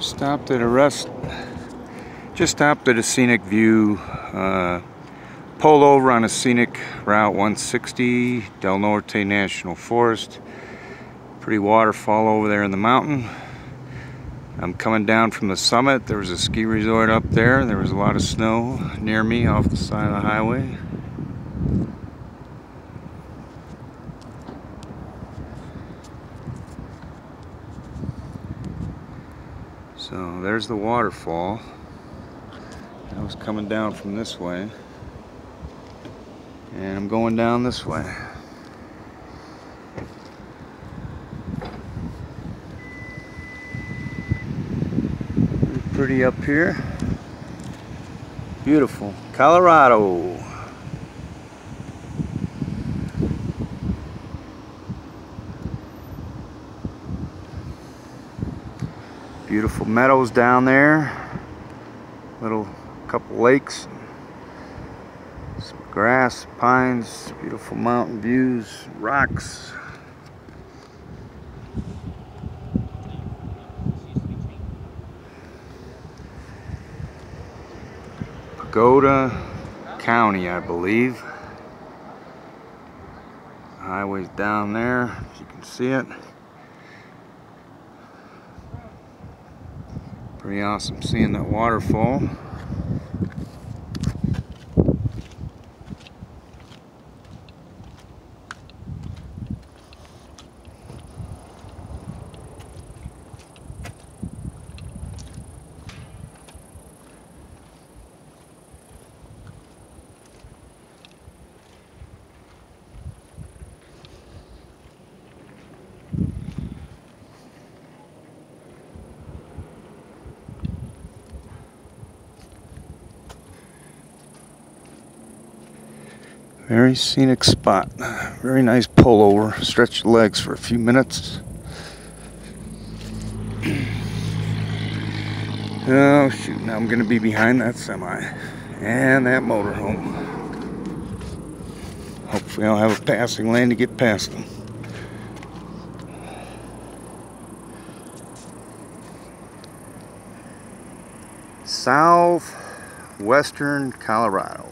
Stopped at a just stopped at a scenic view. Pulled over on a scenic Route 160, Del Norte National Forest. Pretty waterfall over there in the mountain. I'm coming down from the summit. There was a ski resort up there. There was a lot of snow near me off the side of the highway. So there's the waterfall. I was coming down from this way, and I'm going down this way. Pretty up here. Beautiful. Colorado. Beautiful meadows down there. Little couple lakes. Some grass, pines, beautiful mountain views, rocks. Pagoda County, I believe. The highway's down there, as you can see it. Pretty awesome seeing that waterfall. Very scenic spot. Very nice pullover. Stretch your legs for a few minutes. Oh shoot, now I'm gonna be behind that semi and that motorhome. Hopefully I'll have a passing lane to get past them. Southwestern Colorado.